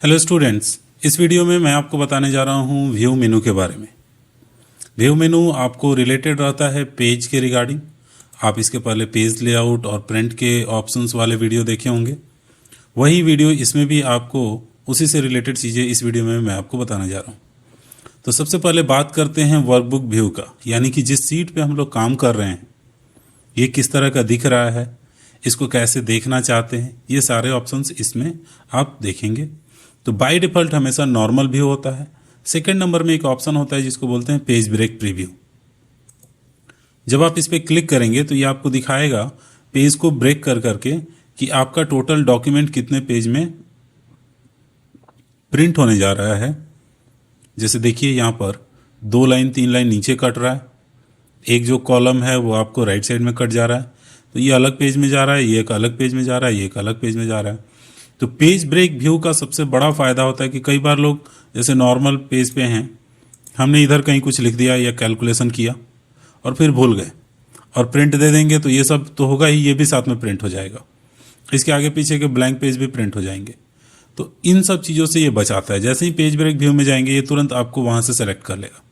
Hello students, इस video में मैं आपको बताने जा रहा हूँ व्यू मेनू के बारे में। व्यू मेनू आपको रिलेटेड रहता है पेज के रिगार्डिंग। आप इसके पहले पेज लेआउट और प्रिंट के ऑप्शंस वाले वीडियो देखे होंगे। वही वीडियो इसमें भी आपको उसी से रिलेटेड चीज़ें इस वीडियो में मैं आपको बताने जा रहा हूँ। तो सबसे पहले बात करते हैं वर्कबुक व्यू का, यानी कि जिस सीट पे हम लोग काम कर रहे हैं ये किस तरह का दिख रहा है, इसको कैसे देखना चाहते हैं, ये सारे ऑप्शंस इसमें आप देखेंगे। तो बाय डिफ़ॉल्ट हमेशा नॉर्मल व्यू होता है। सेकंड नंबर में एक ऑप्शन होता है जिसको बोलते हैं पेज ब्रेक प्रीव्यू। जब आप इस पर क्लिक करेंगे तो ये आपको दिखाएगा पेज को ब्रेक कर करके कि आपका टोटल डॉक्यूमेंट कितने पेज में प्रिंट होने जा रहा है। जैसे देखिए यहाँ पर 2 लाइन 3 लाइन नीचे कट रहा है, एक जो कॉलम है वो आपको राइट साइड में कट जा रहा है, तो ये अलग पेज में जा रहा है, ये एक अलग पेज में जा रहा है, ये एक अलग पेज में जा रहा है। तो पेज ब्रेक व्यू का सबसे बड़ा फ़ायदा होता है कि कई बार लोग जैसे नॉर्मल पेज पे हैं, हमने इधर कहीं कुछ लिख दिया या कैलकुलेशन किया और फिर भूल गए और प्रिंट दे देंगे तो ये सब तो होगा ही, ये भी साथ में प्रिंट हो जाएगा, इसके आगे पीछे के ब्लैंक पेज भी प्रिंट हो जाएंगे। तो इन सब चीज़ों से ये बचाता है। जैसे ही पेज ब्रेक व्यू में जाएंगे ये तुरंत आपको वहाँ से सेलेक्ट कर लेगा।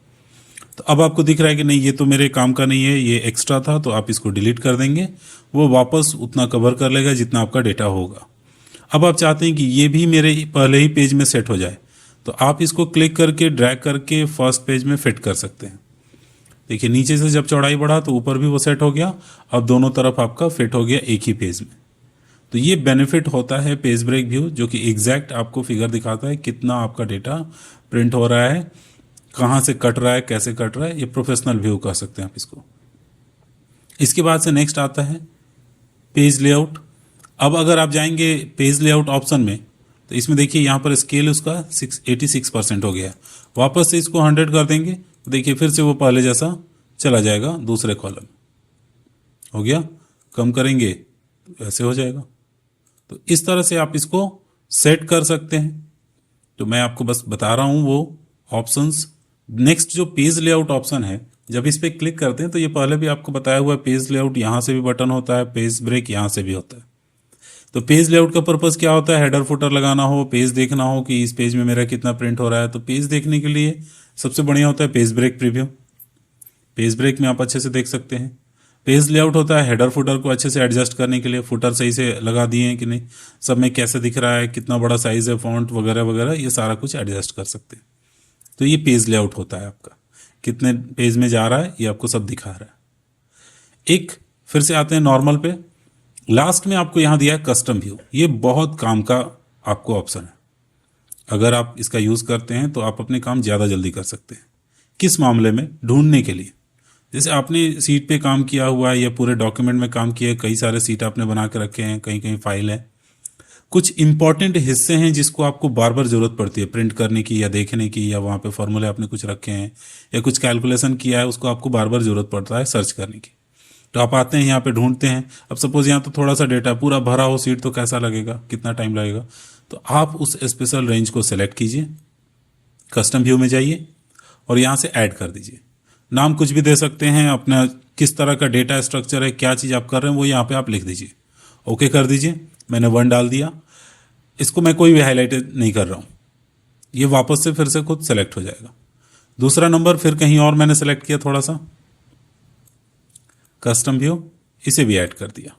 तो अब आपको दिख रहा है कि नहीं ये तो मेरे काम का नहीं है, ये एक्स्ट्रा था, तो आप इसको डिलीट कर देंगे, वो वापस उतना कवर कर लेगा जितना आपका डेटा होगा। अब आप चाहते हैं कि ये भी मेरे पहले ही पेज में सेट हो जाए, तो आप इसको क्लिक करके ड्रैग करके फर्स्ट पेज में फिट कर सकते हैं। देखिए नीचे से जब चौड़ाई बढ़ा तो ऊपर भी वो सेट हो गया, अब दोनों तरफ आपका फिट हो गया एक ही पेज में। तो ये बेनिफिट होता है पेज ब्रेक व्यू, जो कि एग्जैक्ट आपको फिगर दिखाता है कितना आपका डेटा प्रिंट हो रहा है, कहाँ से कट रहा है, कैसे कट रहा है। ये प्रोफेशनल व्यू कह सकते हैं आप इसको। इसके बाद से नेक्स्ट आता है पेज लेआउट। अब अगर आप जाएंगे पेज लेआउट ऑप्शन में तो इसमें देखिए यहाँ पर स्केल उसका 86% हो गया। वापस से इसको 100 कर देंगे तो देखिए फिर से वो पहले जैसा चला जाएगा, दूसरे कॉलम हो गया। कम करेंगे तो ऐसे हो जाएगा। तो इस तरह से आप इसको सेट कर सकते हैं। तो मैं आपको बस बता रहा हूँ वो ऑप्शंस। नेक्स्ट जो पेज लेआउट ऑप्शन है, जब इस पर क्लिक करते हैं तो ये पहले भी आपको बताया हुआ है, पेज लेआउट यहाँ से भी बटन होता है, पेज ब्रेक यहाँ से भी होता है। तो पेज लेआउट का पर्पस क्या होता है? हेडर फुटर लगाना हो, पेज देखना हो कि इस पेज में मेरा कितना प्रिंट हो रहा है। तो पेज देखने के लिए सबसे बढ़िया होता है page break preview. Page break में आप अच्छे से देख सकते हैं। पेज लेआउट होता है हेडर फुटर को अच्छे से एडजस्ट करने के लिए, फुटर सही से लगा दिए हैं कि नहीं, सब में कैसे दिख रहा है, कितना बड़ा साइज है, फॉन्ट वगैरह वगैरह, ये सारा कुछ एडजस्ट कर सकते हैं। तो ये पेज लेआउट होता है आपका, कितने पेज में जा रहा है ये आपको सब दिखा रहा है। एक फिर से आते हैं नॉर्मल पे। लास्ट में आपको यहाँ दिया है कस्टम व्यू। ये बहुत काम का आपको ऑप्शन है। अगर आप इसका यूज़ करते हैं तो आप अपने काम ज़्यादा जल्दी कर सकते हैं। किस मामले में? ढूंढने के लिए। जैसे आपने सीट पे काम किया हुआ है या पूरे डॉक्यूमेंट में काम किया है, कई सारे सीट आपने बना के रखे हैं, कहीं कहीं फाइल है, कुछ इंपॉर्टेंट हिस्से हैं जिसको आपको बार बार ज़रूरत पड़ती है प्रिंट करने की या देखने की, या वहाँ पे फॉर्मूले आपने कुछ रखे हैं या कुछ कैलकुलेशन किया है, उसको आपको बार बार ज़रूरत पड़ता है सर्च करने की। तो आप आते हैं यहाँ पे ढूंढते हैं। अब सपोज यहाँ तो थोड़ा सा डेटा पूरा भरा हो सीट, तो कैसा लगेगा, कितना टाइम लगेगा। तो आप उस स्पेशल रेंज को सेलेक्ट कीजिए, कस्टम व्यू में जाइए और यहाँ से ऐड कर दीजिए। नाम कुछ भी दे सकते हैं अपना, किस तरह का डेटा स्ट्रक्चर है, क्या चीज़ आप कर रहे हैं वो यहाँ पे आप लिख दीजिए। ओके कर दीजिए। मैंने 1 डाल दिया। इसको मैं कोई भी हाईलाइट नहीं कर रहा हूँ, ये वापस से फिर से खुद सेलेक्ट हो जाएगा। दूसरा नंबर फिर कहीं और मैंने सेलेक्ट किया थोड़ा सा, कस्टम व्यू, इसे भी ऐड कर दिया।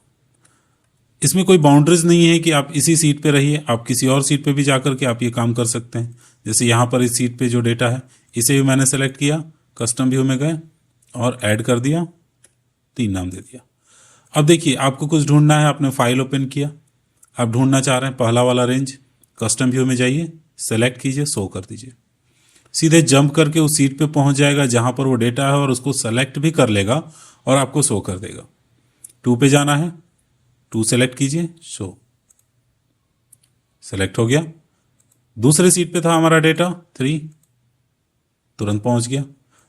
इसमें कोई बाउंड्रीज नहीं है कि आप इसी सीट पे रहिए, आप किसी और सीट पे भी जाकर के आप ये काम कर सकते हैं। जैसे यहाँ पर इस सीट पे जो डेटा है इसे भी मैंने सेलेक्ट किया, कस्टम व्यू में गए और ऐड कर दिया, 3 नाम दे दिया। अब देखिए आपको कुछ ढूंढना है, आपने फाइल ओपन किया, आप ढूंढना चाह रहे हैं पहला वाला रेंज, कस्टम व्यू में जाइए, सेलेक्ट कीजिए, शो कर दीजिए। सीधे जंप करके उस सीट पे पहुंच जाएगा जहां पर वो डेटा है और उसको सेलेक्ट भी कर लेगा और आपको शो कर देगा। 2 पे जाना है, 2 सेलेक्ट कीजिए, शो, सेलेक्ट हो गया। दूसरे सीट पे था हमारा डेटा 3, तुरंत पहुंच गया।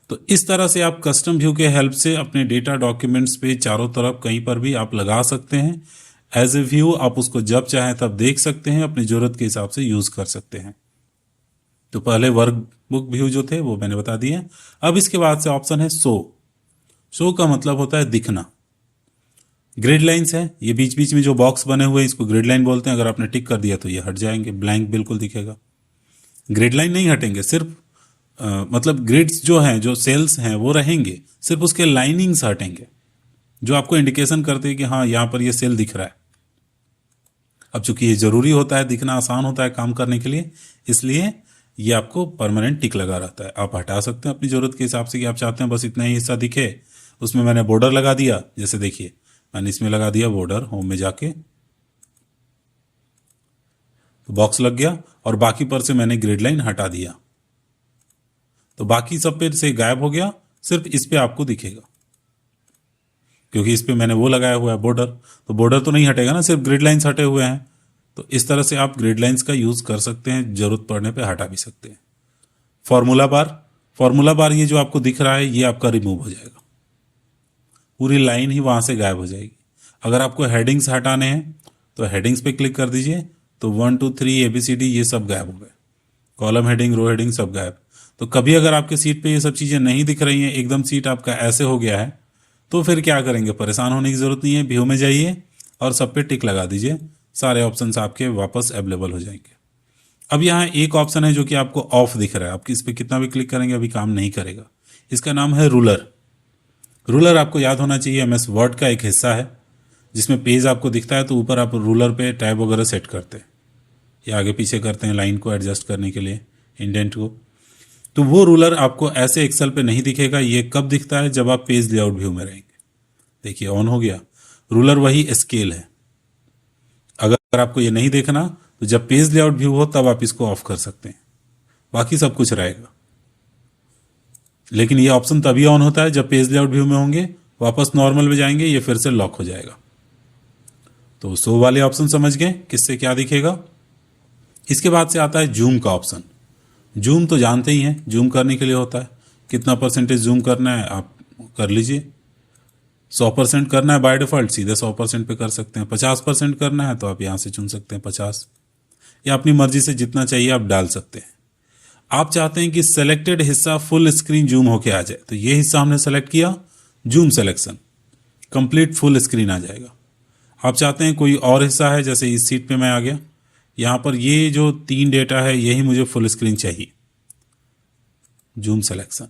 तो इस तरह से आप कस्टम व्यू के हेल्प से अपने डेटा डॉक्यूमेंट्स पे चारों तरफ कहीं पर भी आप लगा सकते हैं। एज ए व्यू आप उसको जब चाहें तब देख सकते हैं, अपनी ज़रूरत के हिसाब से यूज़ कर सकते हैं। तो पहले वर्कबुक व्यू जो थे वो मैंने बता दिए। अब इसके बाद से ऑप्शन है शो। शो का मतलब होता है दिखना। ग्रिड लाइन्स है, ये बीच बीच में जो बॉक्स बने हुए हैं इसको ग्रिड लाइन बोलते हैं। अगर आपने टिक कर दिया तो ये हट जाएंगे, ब्लैंक बिल्कुल दिखेगा। ग्रिड लाइन नहीं हटेंगे, सिर्फ मतलब ग्रिड्स जो हैं, जो सेल्स हैं वो रहेंगे, सिर्फ उसके लाइनिंग्स हटेंगे जो आपको इंडिकेशन करते हैं कि हाँ यहाँ पर ये सेल दिख रहा है। अब चूंकि ये जरूरी होता है, दिखना आसान होता है काम करने के लिए, इसलिए ये आपको परमानेंट टिक लगा रहता है। आप हटा सकते हैं अपनी जरूरत के हिसाब से कि आप चाहते हैं बस इतना ही हिस्सा दिखे, उसमें मैंने बॉर्डर लगा दिया। जैसे देखिए मैंने इसमें लगा दिया बॉर्डर, होम में जाके तो बॉक्स लग गया और बाकी पर से मैंने ग्रिड लाइन हटा दिया तो बाकी सब पे से गायब हो गया, सिर्फ इस पे आपको दिखेगा क्योंकि इस पे मैंने वो लगाया हुआ है बॉर्डर, तो बॉर्डर तो नहीं हटेगा ना, सिर्फ ग्रिड लाइंस हटे हुए हैं। तो इस तरह से आप ग्रिड लाइंस का यूज कर सकते हैं, जरूरत पड़ने पे हटा भी सकते हैं। फॉर्मूला बार ये जो आपको दिख रहा है ये आपका रिमूव हो जाएगा, पूरी लाइन ही वहां से गायब हो जाएगी। अगर आपको हेडिंग्स हटाने हैं तो हेडिंग्स पे क्लिक कर दीजिए, तो 1 2 3 ABCD ये सब गायब हो गए, कॉलम हेडिंग, रो हेडिंग सब गायब। तो कभी अगर आपके सीट पे ये सब चीजें नहीं दिख रही हैं, एकदम सीट आपका ऐसे हो गया है, तो फिर क्या करेंगे, परेशान होने की जरूरत नहीं है। व्यू में जाइए और सब पे टिक लगा दीजिए, सारे ऑप्शंस आपके वापस अवेलेबल हो जाएंगे। अब यहाँ एक ऑप्शन है जो कि आपको ऑफ दिख रहा है, आप इस पे कितना भी क्लिक करेंगे अभी काम नहीं करेगा। इसका नाम है रूलर। रूलर आपको याद होना चाहिए MS वर्ड का एक हिस्सा है, जिसमें पेज आपको दिखता है तो ऊपर आप रूलर पे टैब वगैरह सेट करते हैं या आगे पीछे करते हैं लाइन को एडजस्ट करने के लिए, इंडेंट को। तो वो रूलर आपको ऐसे एक्सेल पे नहीं दिखेगा। ये कब दिखता है, जब आप पेज लेआउट व्यू में रहेंगे। देखिए ऑन हो गया, रूलर वही स्केल है। अगर आपको ये नहीं देखना तो जब पेज लेआउट व्यू हो तब आप इसको ऑफ कर सकते हैं, बाकी सब कुछ रहेगा। लेकिन ये ऑप्शन तभी ऑन होता है जब पेज लेआउट व्यू में होंगे, वापस नॉर्मल में जाएंगे ये फिर से लॉक हो जाएगा। तो शो वाले ऑप्शन समझ गए किससे क्या दिखेगा। इसके बाद से आता है जूम का ऑप्शन। जूम तो जानते ही हैं, जूम करने के लिए होता है, कितना % जूम करना है आप कर लीजिए। 100% करना है बाय डिफॉल्ट, सीधे 100% पे कर सकते हैं। 50% करना है तो आप यहाँ से चुन सकते हैं 50, या अपनी मर्जी से जितना चाहिए आप डाल सकते हैं। आप चाहते हैं कि सेलेक्टेड हिस्सा फुल स्क्रीन जूम होके आ जाए, तो ये हिस्सा हमने सेलेक्ट किया, zoom selection, complete full screen आ जाएगा। आप चाहते हैं कोई और हिस्सा है, जैसे इस सीट पे मैं आ गया, यहाँ पर ये जो 3 डेटा है यही मुझे फुल स्क्रीन चाहिए, जूम सिलेक्शन,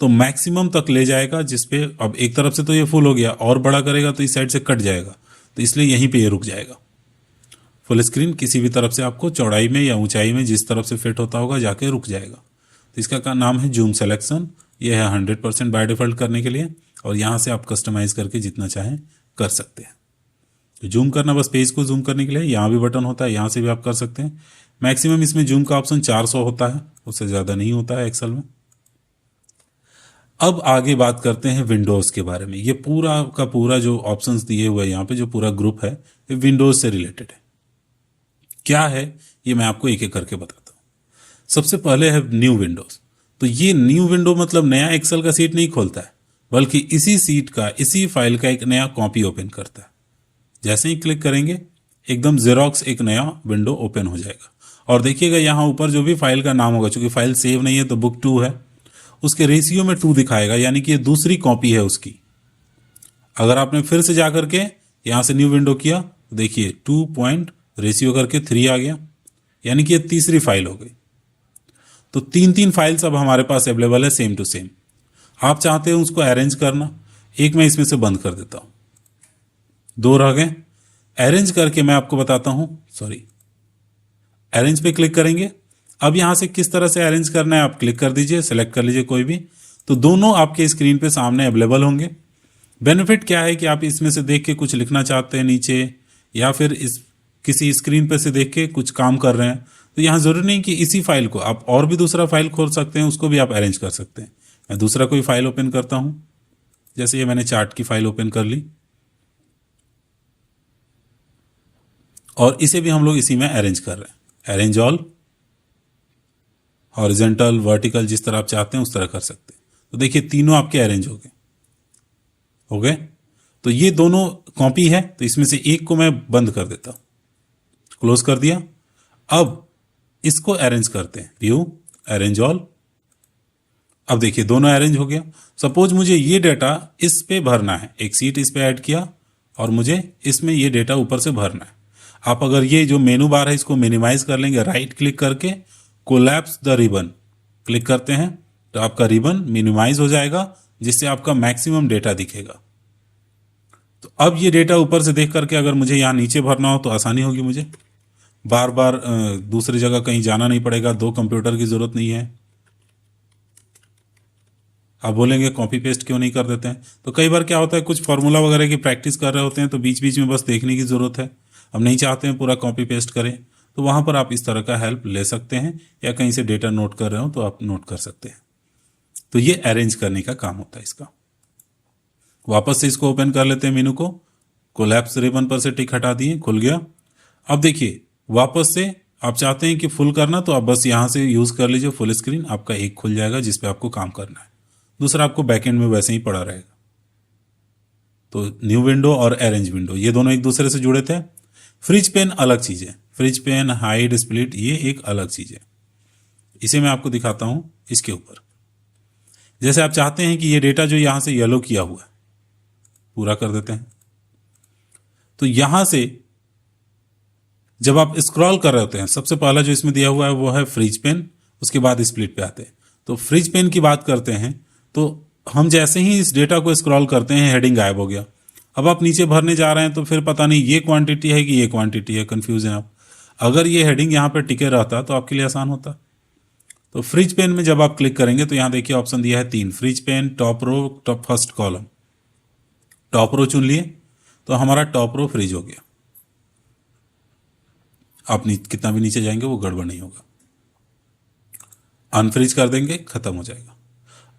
तो मैक्सिमम तक ले जाएगा, जिसपे अब एक तरफ से तो ये फुल हो गया, और बड़ा करेगा तो इस साइड से कट जाएगा, तो इसलिए यहीं पे ये रुक जाएगा। फुल स्क्रीन किसी भी तरफ से आपको चौड़ाई में या ऊंचाई में जिस तरफ से फिट होता होगा जाके रुक जाएगा। तो इसका नाम है जूम सिलेक्शन। ये है 100% बाय डिफॉल्ट करने के लिए, और यहाँ से आप कस्टमाइज करके जितना चाहें कर सकते हैं। तो जूम करना बस पेज को जूम करने के लिए, यहाँ भी बटन होता है, यहाँ से भी आप कर सकते हैं। मैक्सिमम इसमें जूम का ऑप्शन 400 होता है, उससे ज़्यादा नहीं होता है एक्सेल में। अब आगे बात करते हैं विंडोज़ के बारे में। ये पूरा का पूरा जो ऑप्शंस दिए हुए हैं यहाँ पे, जो पूरा ग्रुप है, ये विंडोज़ से रिलेटेड है। क्या है ये मैं आपको एक एक करके बताता हूँ। सबसे पहले है न्यू विंडोज़। तो ये न्यू विंडो मतलब नया एक्सेल का सीट नहीं खोलता है, बल्कि इसी सीट का, इसी फाइल का एक नया कॉपी ओपन करता है। जैसे ही क्लिक करेंगे एकदम जेरोक्स एक नया विंडो ओपन हो जाएगा। और देखिएगा यहाँ ऊपर जो भी फाइल का नाम होगा, चूंकि फाइल सेव नहीं है तो बुक 2 है, उसके रेशियो में 2 दिखाएगा, यानी कि ये दूसरी कॉपी है उसकी। अगर आपने फिर से जाकर के यहाँ से न्यू विंडो किया तो देखिए 2 पॉइंट रेशियो करके 3 आ गया, यानी कि ये तीसरी फाइल हो गई। तो 3 फाइल्स अब हमारे पास अवेलेबल है सेम टू सेम। आप चाहते हैं उसको अरेंज करना, एक मैं इसमें से बंद कर देता हूं, 2 रह गए। अरेंज करके मैं आपको बताता हूं, अरेंज पे क्लिक करेंगे। अब यहां से किस तरह से अरेंज करना है आप क्लिक कर दीजिए, सेलेक्ट कर लीजिए कोई भी, तो दोनों आपके स्क्रीन पे सामने अवेलेबल होंगे। बेनिफिट क्या है कि आप इसमें से देख के कुछ लिखना चाहते हैं नीचे, या फिर इस किसी स्क्रीन पे से देख के कुछ काम कर रहे हैं, तो यहाँ जरूरी नहीं कि इसी फाइल को, आप और भी दूसरा फाइल खोल सकते हैं, उसको भी आप अरेंज कर सकते हैं। मैं दूसरा कोई फाइल ओपन करता हूं, जैसे ये मैंने चार्ट की फाइल ओपन कर ली, और इसे भी हम लोग इसी में अरेंज कर रहे हैं। अरेंज ऑल, हॉरिजॉन्टल, वर्टिकल, जिस तरह आप चाहते हैं उस तरह कर सकते हैं। तो देखिए तीनों आपके अरेंज हो गए। तो ये दोनों कॉपी है, तो इसमें से एक को मैं बंद कर देता हूं, क्लोज कर दिया। अब इसको अरेंज करते हैं, व्यू, अरेंज ऑल। अब देखिए दोनों अरेंज हो गया। सपोज मुझे ये डेटा इस पे भरना है, एक सीट इस पे ऐड किया और मुझे इसमें ये डेटा ऊपर से भरना है। आप अगर ये जो मेनू बार है इसको मिनिमाइज कर लेंगे राइट क्लिक करके, कोलैप्स द रिबन क्लिक करते हैं तो आपका रिबन मिनिमाइज हो जाएगा, जिससे आपका मैक्सिमम डेटा दिखेगा। तो अब ये डेटा ऊपर से देख करके अगर मुझे यहाँ नीचे भरना हो तो आसानी होगी, मुझे बार बार दूसरी जगह कहीं जाना नहीं पड़ेगा, 2 कंप्यूटर की जरूरत नहीं है। आप बोलेंगे कॉपी पेस्ट क्यों नहीं कर देते हैं? तो कई बार क्या होता है, कुछ फार्मूला वगैरह की प्रैक्टिस कर रहे होते हैं तो बीच बीच में बस देखने की ज़रूरत है। हम नहीं चाहते हैं पूरा कॉपी पेस्ट करें, तो वहाँ पर आप इस तरह का हेल्प ले सकते हैं, या कहीं से डेटा नोट कर रहे हो तो आप नोट कर सकते हैं। तो ये अरेंज करने का काम होता है इसका। वापस से इसको ओपन कर लेते हैं मेनू को, कोलैप्स रिबन पर से टिक हटा दिए, खुल गया। अब देखिए वापस से आप चाहते हैं कि फुल करना, तो आप बस यहाँ से यूज़ कर लीजिए फुल स्क्रीन, आपका एक खुल जाएगा जिस पे आपको काम करना है, दूसरा आपको बैकएंड में वैसे ही पड़ा रहेगा। तो न्यू विंडो और अरेंज विंडो ये दोनों एक दूसरे से जुड़े थे। फ्रिज पेन अलग चीज़ है, फ्रिज पेन, हाइड, स्प्लिट ये एक अलग चीज़ है। इसे मैं आपको दिखाता हूं इसके ऊपर। जैसे आप चाहते हैं कि ये डेटा जो यहां से येलो किया हुआ है पूरा कर देते हैं, तो यहां से जब आप स्क्रॉल कर रहे होते हैं, सबसे पहला जो इसमें दिया हुआ है वो है फ्रिज पेन, उसके बाद स्प्लिट पे आते हैं। तो फ्रिज पेन की बात करते हैं तो हम जैसे ही इस डेटा को स्क्रॉल करते हैं हेडिंग गायब हो गया। अब आप नीचे भरने जा रहे हैं तो फिर पता नहीं ये क्वांटिटी है कि ये क्वांटिटी है, कंफ्यूज हैं आप। अगर ये हेडिंग यहाँ पर टिके रहता तो आपके लिए आसान होता। तो फ्रिज पेन में जब आप क्लिक करेंगे तो यहाँ देखिए ऑप्शन दिया है 3, freeze pane, top row, top first column. Top row चुन लिए तो हमारा टॉप रो फ्रिज हो गया। आप कितना भी नीचे जाएंगे वो गड़बड़ नहीं होगा। अनफ्रीज कर देंगे, खत्म हो जाएगा।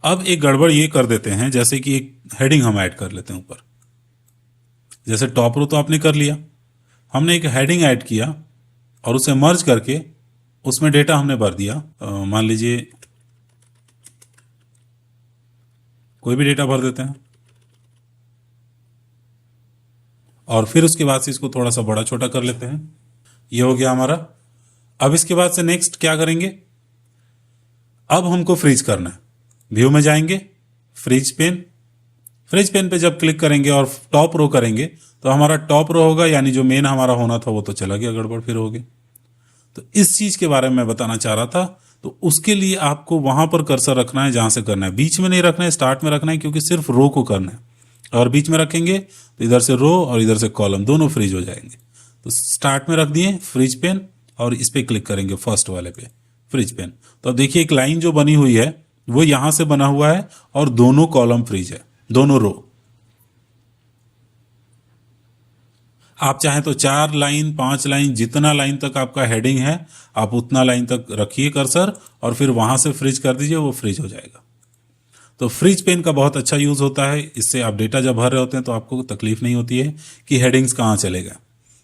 अब एक गड़बड़ ये कर देते हैं, जैसे कि एक हेडिंग हम ऐड कर लेते हैं ऊपर। जैसे टॉप रो तो आपने कर लिया, हमने एक हेडिंग ऐड किया और उसे मर्ज करके उसमें डेटा हमने भर दिया। मान लीजिए कोई भी डेटा भर देते हैं और फिर उसके बाद से इसको थोड़ा सा बड़ा छोटा कर लेते हैं। ये हो गया हमारा। अब इसके बाद से नेक्स्ट क्या करेंगे, अब हमको फ्रीज करना है। व्यू में जाएंगे, फ्रिज पेन, फ्रिज पेन पे जब क्लिक करेंगे और टॉप रो करेंगे तो हमारा टॉप रो होगा, यानी जो मेन हमारा होना था वो तो चला गया, गड़बड़ फिर हो गई। तो इस चीज के बारे में मैं बताना चाह रहा था। तो उसके लिए आपको वहां पर कर्सर रखना है जहां से करना है, बीच में नहीं रखना है, स्टार्ट में रखना है, क्योंकि सिर्फ रो को करना है। और बीच में रखेंगे तो इधर से रो और इधर से कॉलम दोनों फ्रीज हो जाएंगे। तो स्टार्ट में रख दिए फ्रिज पेन और इस पे क्लिक करेंगे फर्स्ट वाले पे, फ्रिज पेन। तो अब देखिए एक लाइन जो बनी हुई है वो यहां से बना हुआ है और दोनों कॉलम फ्रीज है, दोनों रो। आप चाहें तो 4 लाइन, 5 लाइन, जितना लाइन तक आपका हेडिंग है आप उतना लाइन तक रखिए कर्सर और फिर वहां से फ्रीज कर दीजिए, वो फ्रीज हो जाएगा। तो फ्रिज पेन का बहुत अच्छा यूज होता है, इससे आप डेटा जब भर रहे होते हैं तो आपको तकलीफ नहीं होती है कि हेडिंग्स कहाँ चलेगा।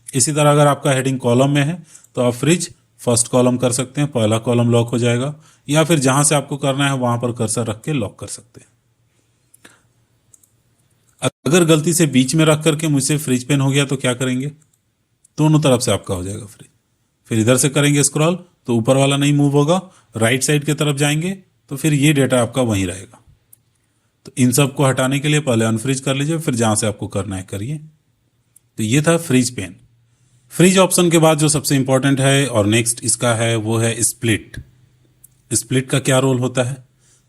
इसी तरह अगर आपका हेडिंग कॉलम में है तो आप फ्रिज फर्स्ट कॉलम कर सकते हैं, पहला कॉलम लॉक हो जाएगा, या फिर जहां से आपको करना है वहां पर कर्सर रख के लॉक कर सकते हैं। अगर गलती से बीच में रख करके मुझसे फ्रिज पेन हो गया तो क्या करेंगे, दोनों तरफ से आपका हो जाएगा फ्रिज। फिर इधर से करेंगे स्क्रॉल तो ऊपर वाला नहीं मूव होगा, राइट साइड की तरफ जाएंगे तो फिर ये डेटा आपका वहीं रहेगा। तो इन सब को हटाने के लिए पहले अनफ्रीज कर लीजिए, फिर जहां से आपको करना है करिए। तो ये था फ्रीज पेन। फ्रीज ऑप्शन के बाद जो सबसे इंपॉर्टेंट है और नेक्स्ट इसका है वो है स्प्लिट। स्प्लिट का क्या रोल होता है,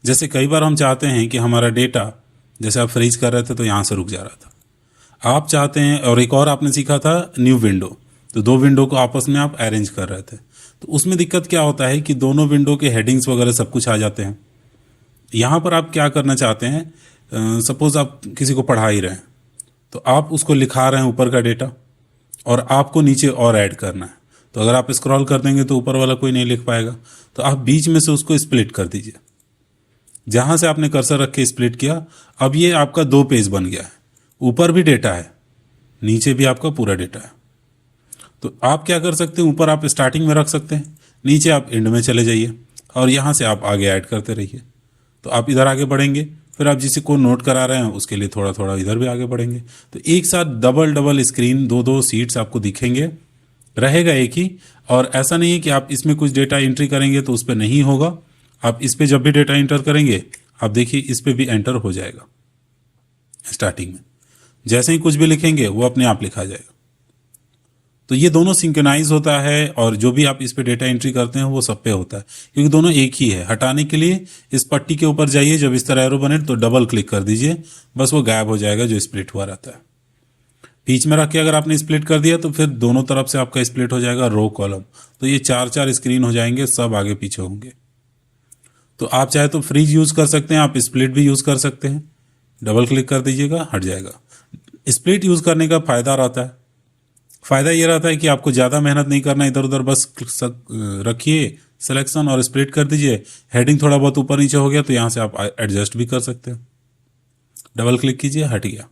जैसे कई बार हम चाहते हैं कि हमारा डेटा, जैसे आप फ्रीज कर रहे थे तो यहां से रुक जा रहा था, आप चाहते हैं, और एक और आपने सीखा था न्यू विंडो, तो 2 विंडो को आपस में आप अरेंज कर रहे थे। तो उसमें दिक्कत क्या होता है कि दोनों विंडो के हेडिंग्स वगैरह सब कुछ आ जाते हैं। यहां पर आप क्या करना चाहते हैं, सपोज आप किसी को पढ़ा ही रहे हैं तो आप उसको लिखा रहे हैं ऊपर का डेटा और आपको नीचे और ऐड करना है। तो अगर आप स्क्रॉल कर देंगे तो ऊपर वाला कोई नहीं लिख पाएगा, तो आप बीच में से उसको स्प्लिट कर दीजिए। जहां से आपने कर्सर रख के स्प्लिट किया, अब ये आपका 2 पेज बन गया है, ऊपर भी डेटा है, नीचे भी आपका पूरा डेटा है। तो आप क्या कर सकते हैं, ऊपर आप स्टार्टिंग में रख सकते हैं, नीचे आप एंड में चले जाइए और यहां से आप आगे ऐड करते रहिए। तो आप इधर आगे बढ़ेंगे, फिर आप जिसे को नोट करा रहे हैं उसके लिए थोड़ा थोड़ा इधर भी आगे बढ़ेंगे। तो एक साथ डबल स्क्रीन 2 सीट्स आपको दिखेंगे, रहेगा एक ही। और ऐसा नहीं है कि आप इसमें कुछ डेटा एंट्री करेंगे तो उस पर नहीं होगा, आप इस पे जब भी डेटा एंटर करेंगे आप देखिए इस पे भी एंटर हो जाएगा। स्टार्टिंग में जैसे ही कुछ भी लिखेंगे वो अपने आप लिखा जाएगा। तो ये दोनों सिंक्रोनाइज होता है और जो भी आप इस पे डेटा एंट्री करते हैं वो सब पे होता है, क्योंकि दोनों एक ही है। हटाने के लिए इस पट्टी के ऊपर जाइए, जब इस तरह एरो बने तो डबल क्लिक कर दीजिए, बस वो गायब हो जाएगा जो स्प्लिट हुआ रहता है। बीच में रख के अगर आपने स्प्लिट कर दिया तो फिर दोनों तरफ से आपका स्प्लिट हो जाएगा रो कॉलम, तो ये 4-4 स्क्रीन हो जाएंगे, सब आगे पीछे होंगे। तो आप चाहे तो फ्रीज यूज कर सकते हैं, आप स्प्लिट भी यूज कर सकते हैं। डबल क्लिक कर दीजिएगा, हट जाएगा। स्प्लिट यूज करने का फायदा रहता है, फायदा ये रहता है कि आपको ज़्यादा मेहनत नहीं करना, इधर उधर बस रखिए सिलेक्शन और स्प्लिट कर दीजिए। हेडिंग थोड़ा बहुत ऊपर नीचे हो गया तो यहाँ से आप एडजस्ट भी कर सकते हैं। डबल क्लिक कीजिए, हट गया।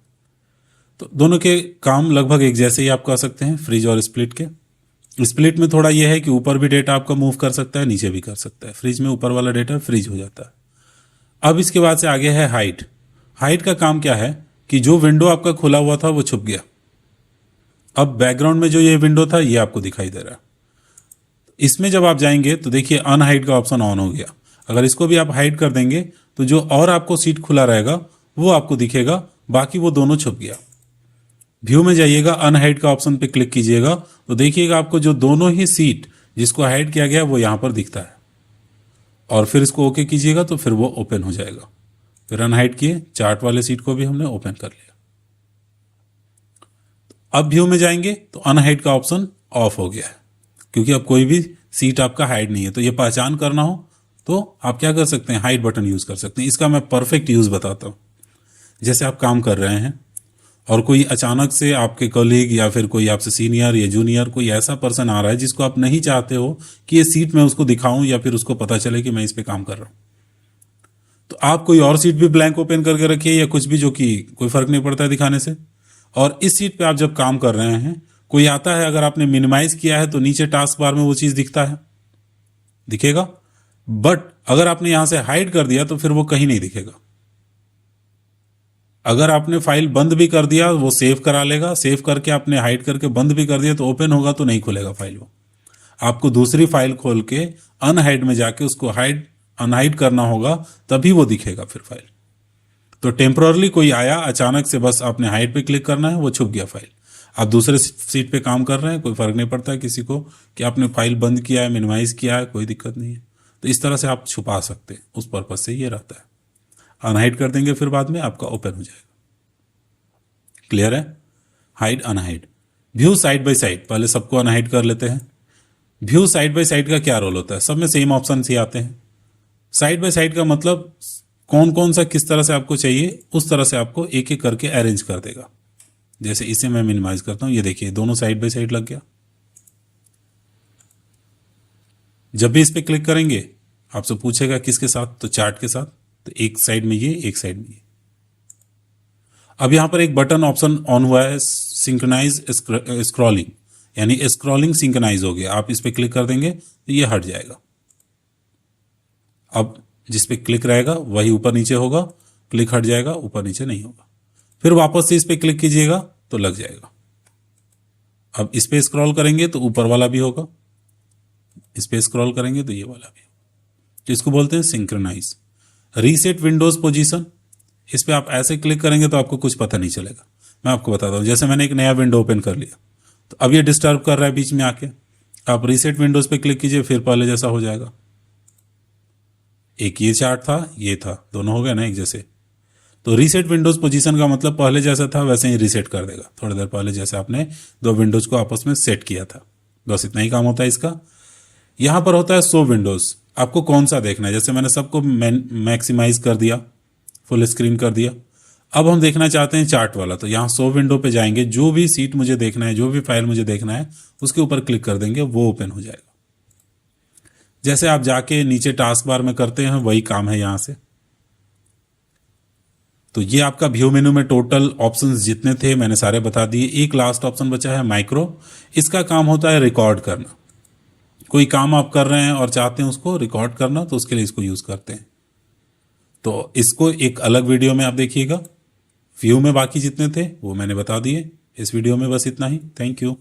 तो दोनों के काम लगभग एक जैसे ही आप कर सकते हैं, फ्रीज और स्प्लिट के। स्प्लिट में थोड़ा यह है कि ऊपर भी डेटा आपका मूव कर सकता है, नीचे भी कर सकता है। फ्रीज में ऊपर वाला डेटा फ्रीज हो जाता है। अब इसके बाद से आगे है हाइड। हाइड का काम क्या है कि जो विंडो आपका खुला हुआ था वो छुप गया। अब बैकग्राउंड में जो ये विंडो था ये आपको दिखाई दे रहा है। इसमें जब आप जाएंगे तो देखिए अनहाइड का ऑप्शन ऑन हो गया। अगर इसको भी आप हाइड कर देंगे तो जो और आपको सीट खुला रहेगा वो आपको दिखेगा, बाकी वो दोनों छुप गया। व्यू में जाइएगा, अनहाइड का ऑप्शन पे क्लिक कीजिएगा तो देखिएगा आपको जो दोनों ही सीट जिसको हाइड किया गया वो यहां पर दिखता है। और फिर इसको ओके कीजिएगा तो फिर वो ओपन हो जाएगा। फिर अनहाइड किए, चार्ट वाले सीट को भी हमने ओपन कर लिया। अब व्यू में जाएंगे तो अनहाइड का ऑप्शन ऑफ हो गया है, क्योंकि अब कोई भी सीट आपका हाइड नहीं है। तो ये पहचान करना हो तो आप क्या कर सकते हैं, हाइड बटन यूज कर सकते हैं। इसका मैं परफेक्ट यूज बताता हूँ। जैसे आप काम कर रहे हैं और कोई अचानक से आपके कलीग या फिर कोई आपसे सीनियर या जूनियर कोई ऐसा पर्सन आ रहा है जिसको आप नहीं चाहते हो कि ये सीट मैं उसको दिखाऊं या फिर उसको पता चले कि मैं इस पे काम कर रहा हूं, तो आप कोई और सीट भी ब्लैंक ओपन करके रखिए या कुछ भी, जो कि कोई फर्क नहीं पड़ता है दिखाने से। और इस सीट पे आप जब काम कर रहे हैं, कोई आता है, अगर आपने मिनिमाइज किया है तो नीचे टास्क बार में वो चीज दिखता है, दिखेगा। बट अगर आपने यहां से हाइड कर दिया तो फिर वो कहीं नहीं दिखेगा। अगर आपने फाइल बंद भी कर दिया वो सेव करा लेगा, सेव करके आपने हाइड करके बंद भी कर दिया तो ओपन होगा तो नहीं खुलेगा फाइल। वो आपको दूसरी फाइल खोल के अनहाइड में जाके उसको हाइड अनहाइड करना होगा, तभी वो दिखेगा फिर फाइल। तो टेम्पररली कोई आया अचानक से, बस आपने हाइड पे क्लिक करना है, वो छुप गया फाइल। आप दूसरे सीट पे काम कर रहे हैं, कोई फर्क नहीं पड़ता किसी को कि आपने फाइल बंद किया है, मिनिमाइज किया है, कोई दिक्कत नहीं है। तो इस तरह से आप छुपा सकते हैं, उस पर्पज से ये रहता है। अनहाइड कर देंगे फिर बाद में आपका ओपन हो जाएगा। क्लियर है? Hide unhide. View side by side, पहले सबको अनहाइड कर लेते हैं। व्यू साइड बाय साइड का क्या रोल होता है? सब में सेम ऑप्शन ही आते हैं। साइड बाय साइड का मतलब कौन कौन सा किस तरह से आपको चाहिए उस तरह से आपको एक एक करके अरेंज कर देगा। जैसे इसे मैं मिनिमाइज करता हूं, ये देखिए दोनों साइड बाय साइड लग गया। जब भी इस पे क्लिक करेंगे आपसे पूछेगा किसके साथ, तो चार्ट के साथ। तो एक साइड में ये, एक साइड में ये। अब यहां पर एक बटन ऑप्शन ऑन हुआ है, सिंक्रोनाइज स्क्रॉलिंग, यानी स्क्रॉलिंग सिंक्रोनाइज हो गया। आप इस पे क्लिक कर देंगे तो ये हट जाएगा। अब जिस पे क्लिक रहेगा वही ऊपर नीचे होगा, क्लिक हट जाएगा, ऊपर नीचे नहीं होगा। फिर वापस से इस पे क्लिक कीजिएगा तो लग जाएगा। अब इस पे स्क्रॉल करेंगे तो ऊपर वाला भी होगा, इस पे स्क्रॉल करेंगे तो ये वाला भी होगा। तो इसको बोलते हैं सिंक्रोनाइज। रीसेट विंडोज पोजीशन, इस पे आप ऐसे क्लिक करेंगे तो आपको कुछ पता नहीं चलेगा। मैं आपको बताता हूं, जैसे मैंने एक नया विंडो ओपन कर लिया तो अब ये डिस्टर्ब कर रहा है बीच में आके। आप रीसेट विंडोज पे क्लिक कीजिए, फिर पहले जैसा हो जाएगा। एक ये चार्ट था, ये था, दोनों हो गए ना एक जैसे। तो रीसेट विंडोज पोजीशन का मतलब पहले जैसा था वैसे ही रीसेट कर देगा, थोड़ी देर पहले जैसे आपने दो विंडोज को आपस में सेट किया था। बस इतना ही काम होता है इसका। यहां पर होता है शो विंडोज, आपको कौन सा देखना है। जैसे मैंने सबको मैक्सिमाइज कर दिया, फुल स्क्रीन कर दिया। अब हम देखना चाहते हैं चार्ट वाला, तो यहाँ शो विंडो पे जाएंगे, जो भी सीट मुझे देखना है, जो भी फाइल मुझे देखना है उसके ऊपर क्लिक कर देंगे, वो ओपन हो जाएगा। जैसे आप जाके नीचे टास्क बार में करते हैं वही काम है यहां से। तो ये आपका व्यू मेनू में टोटल ऑप्शंस जितने थे मैंने सारे बता दिए। एक लास्ट ऑप्शन बचा है माइक्रो। इसका काम होता है रिकॉर्ड करना। कोई काम आप कर रहे हैं और चाहते हैं उसको रिकॉर्ड करना, तो उसके लिए इसको यूज करते हैं। तो इसको एक अलग वीडियो में आप देखिएगा। व्यू में बाकी जितने थे वो मैंने बता दिए। इस वीडियो में बस इतना ही। Thank you.